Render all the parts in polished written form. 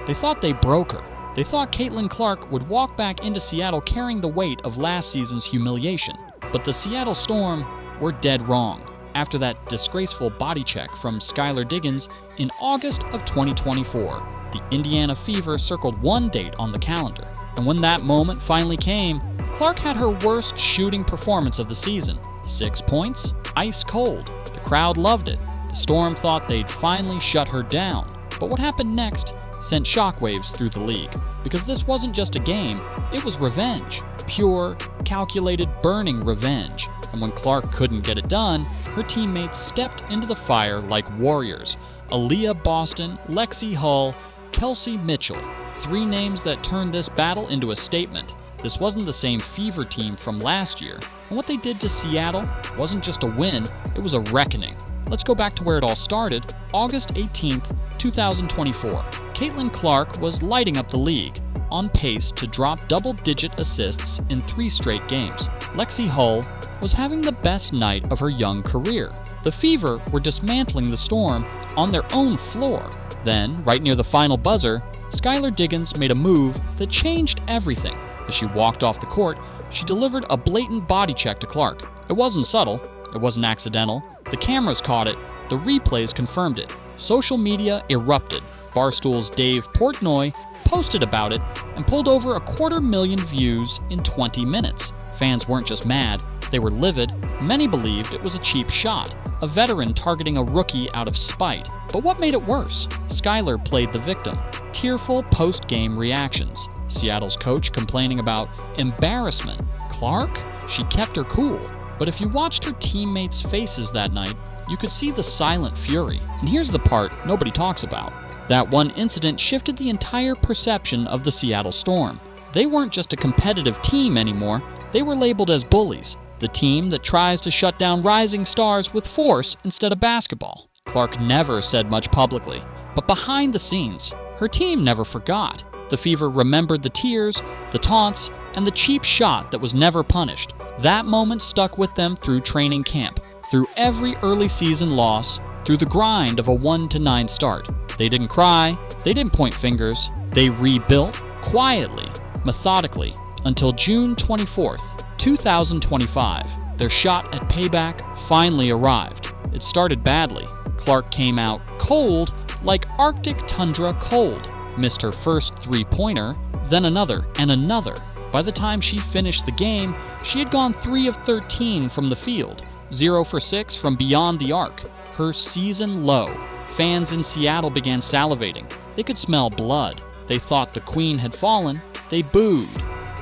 They thought they broke her. They thought Caitlin Clark would walk back into Seattle carrying the weight of last season's humiliation. But the Seattle Storm were dead wrong after that disgraceful body check from Skylar Diggins in August of 2024. The Indiana Fever circled one date on the calendar. And when that moment finally came, Clark had her worst shooting performance of the season. 6 points, ice cold. The crowd loved it. The Storm thought they'd finally shut her down. But what happened next sent shockwaves through the league. Because this wasn't just a game, it was revenge. Pure, calculated, burning revenge. And when Clark couldn't get it done, her teammates stepped into the fire like warriors. Aaliyah Boston, Lexie Hull, Kelsey Mitchell. 3 names that turned this battle into a statement. This wasn't the same Fever team from last year. And what they did to Seattle wasn't just a win, it was a reckoning. Let's go back to where it all started, August 18th, 2024. Caitlin Clark was lighting up the league, on pace to drop double-digit assists in 3 straight games. Lexie Hull was having the best night of her young career. The Fever were dismantling the Storm on their own floor. Then, right near the final buzzer, Skylar Diggins made a move that changed everything. As she walked off the court, she delivered a blatant body check to Clark. It wasn't subtle, it wasn't accidental. The cameras caught it, the replays confirmed it. Social media erupted. Barstool's Dave Portnoy posted about it and pulled over 250,000 views in 20 minutes. Fans weren't just mad, they were livid. Many believed it was a cheap shot, a veteran targeting a rookie out of spite. But what made it worse? Skylar played the victim. Tearful post-game reactions. Seattle's coach complaining about embarrassment. Clark? She kept her cool. But if you watched her teammates' faces that night, you could see the silent fury. And here's the part nobody talks about. That one incident shifted the entire perception of the Seattle Storm. They weren't just a competitive team anymore, they were labeled as bullies, the team that tries to shut down rising stars with force instead of basketball. Clark never said much publicly, but behind the scenes, her team never forgot. The Fever remembered the tears, the taunts, and the cheap shot that was never punished. That moment stuck with them through training camp, through every early season loss, through the grind of a 1-9 start. They didn't cry, they didn't point fingers, they rebuilt quietly, methodically, until June 24th, 2025. Their shot at payback finally arrived. It started badly. Clark came out cold, like Arctic tundra cold. Missed her first 3-pointer, then another and another. By the time she finished the game, she had gone 3 of 13 from the field, 0 for 6 from beyond the arc. Her season low. Fans in Seattle began salivating. They could smell blood. They thought the queen had fallen. They booed.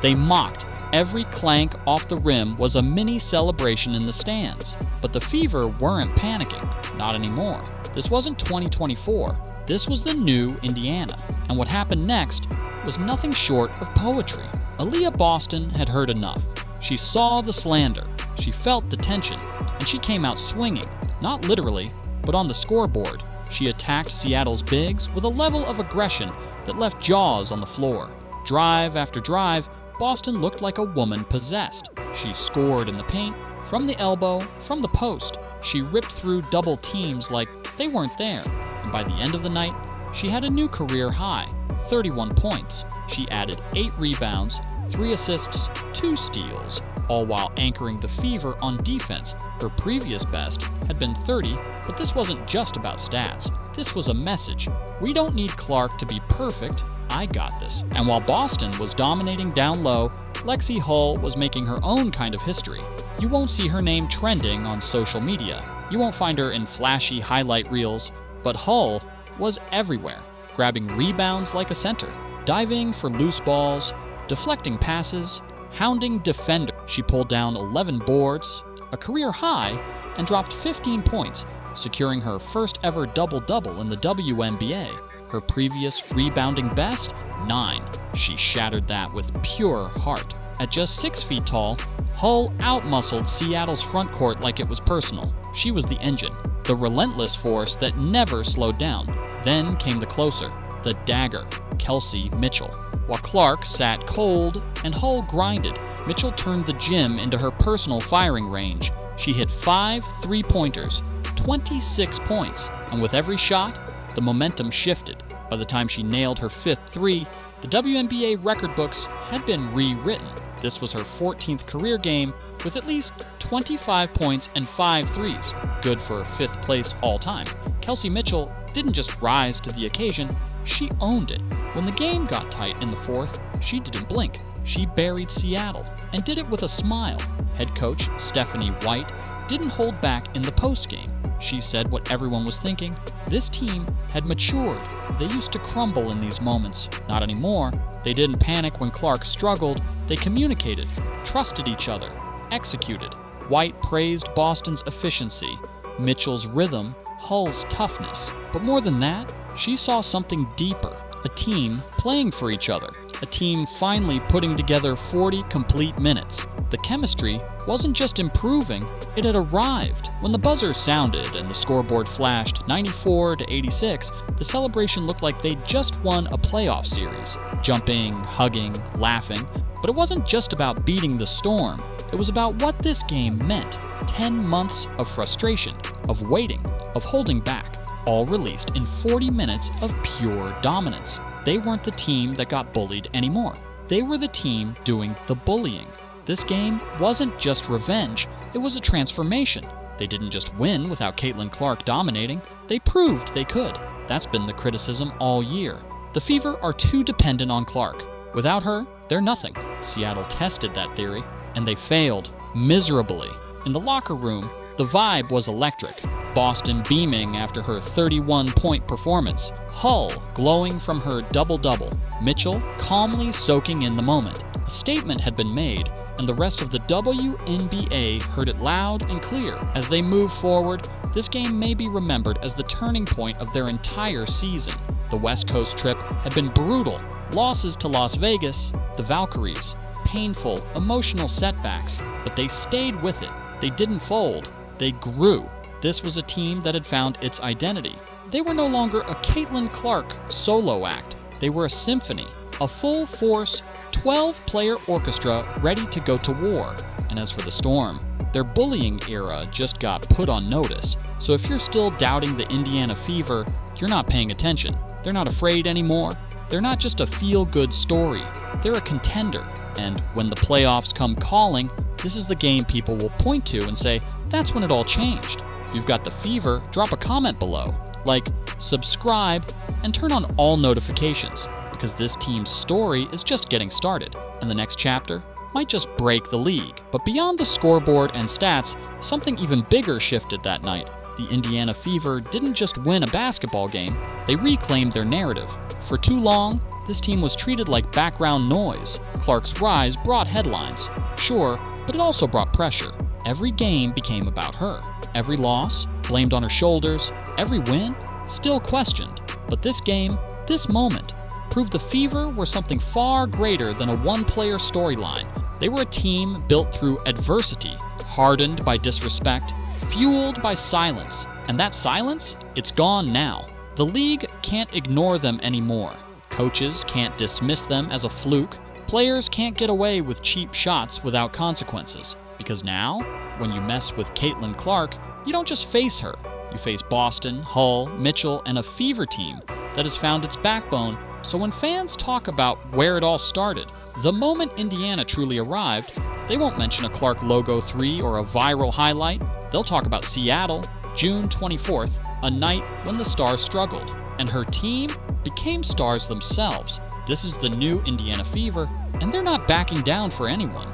They mocked. Every clank off the rim was a mini celebration in the stands. But the Fever weren't panicking. Not anymore. This wasn't 2024. This was the new Indiana. And what happened next was nothing short of poetry. Aaliyah Boston had heard enough. She saw the slander. She felt the tension. And she came out swinging. Not literally, but on the scoreboard. She attacked Seattle's bigs with a level of aggression that left jaws on the floor. Drive after drive, Boston looked like a woman possessed. She scored in the paint, from the elbow, from the post. She ripped through double teams like they weren't there. And by the end of the night, she had a new career high, 31 points. She added 8 rebounds, 3 assists, 2 steals, all while anchoring the Fever on defense. Her previous best had been 30, but this wasn't just about stats. This was a message. We don't need Clark to be perfect. I got this. And while Boston was dominating down low, Lexie Hull was making her own kind of history. You won't see her name trending on social media. You won't find her in flashy highlight reels, but Hull was everywhere, grabbing rebounds like a center, diving for loose balls, deflecting passes, hounding defender. She pulled down 11 boards, a career high, and dropped 15 points, securing her first ever double-double in the WNBA. Her previous rebounding best, 9. She shattered that with pure heart. At just 6 feet tall, Hull outmuscled Seattle's front court like it was personal. She was the engine, the relentless force that never slowed down. Then came the closer, the dagger, Kelsey Mitchell. While Clark sat cold and Hull grinded, Mitchell turned the gym into her personal firing range. She hit 5 3-pointers, 26 points, and with every shot, the momentum shifted. By the time she nailed her 5th three, the WNBA record books had been rewritten. This was her 14th career game with at least 25 points and 5 threes, good for 5th place all time. Kelsey Mitchell didn't just rise to the occasion, she owned it. When the game got tight in the 4th, she didn't blink. She buried Seattle and did it with a smile. Head coach Stephanie White didn't hold back in the postgame. She said what everyone was thinking. This team had matured. They used to crumble in these moments. Not anymore. They didn't panic when Clark struggled. They communicated, trusted each other, executed. White praised Boston's efficiency, Mitchell's rhythm, Hull's toughness. But more than that, she saw something deeper. A team playing for each other. A team finally putting together 40 complete minutes. The chemistry wasn't just improving, it had arrived. When the buzzer sounded and the scoreboard flashed 94-86, the celebration looked like they'd just won a playoff series. Jumping, hugging, laughing. But it wasn't just about beating the Storm. It was about what this game meant. 10 months of frustration, of waiting, of holding back, all released in 40 minutes of pure dominance. They weren't the team that got bullied anymore. They were the team doing the bullying. This game wasn't just revenge, it was a transformation. They didn't just win without Caitlin Clark dominating, they proved they could. That's been the criticism all year. The Fever are too dependent on Clark. Without her, they're nothing. Seattle tested that theory, and they failed miserably. In the locker room, the vibe was electric. Boston beaming after her 31-point performance. Hull glowing from her double-double. Mitchell calmly soaking in the moment. A statement had been made, and the rest of the WNBA heard it loud and clear. As they move forward, this game may be remembered as the turning point of their entire season. The West Coast trip had been brutal. Losses to Las Vegas, the Valkyries, painful, emotional setbacks, but they stayed with it. They didn't fold. They grew. This was a team that had found its identity. They were no longer a Caitlin Clark solo act. They were a symphony, a full-force, 12-player orchestra ready to go to war. And as for the Storm, their bullying era just got put on notice. So if you're still doubting the Indiana Fever, you're not paying attention. They're not afraid anymore. They're not just a feel-good story. They're a contender. And when the playoffs come calling, this is the game people will point to and say, that's when it all changed. If you've got the Fever, drop a comment below. Like, subscribe, and turn on all notifications, because this team's story is just getting started, and the next chapter might just break the league. But beyond the scoreboard and stats, something even bigger shifted that night. The Indiana Fever didn't just win a basketball game, they reclaimed their narrative. For too long, this team was treated like background noise. Clark's rise brought headlines, sure, but it also brought pressure. Every game became about her. Every loss, blamed on her shoulders. Every win, still questioned. But this game, this moment, proved the Fever were something far greater than a one-player storyline. They were a team built through adversity, hardened by disrespect, fueled by silence. And that silence, it's gone now. The league can't ignore them anymore. Coaches can't dismiss them as a fluke. Players can't get away with cheap shots without consequences. Because now, when you mess with Caitlin Clark, you don't just face her. You face Boston, Hull, Mitchell, and a Fever team that has found its backbone. So when fans talk about where it all started, the moment Indiana truly arrived, they won't mention a Clark logo 3 or a viral highlight. They'll talk about Seattle, June 24th, a night when the Stars struggled, and her team became stars themselves. This is the new Indiana Fever, and they're not backing down for anyone.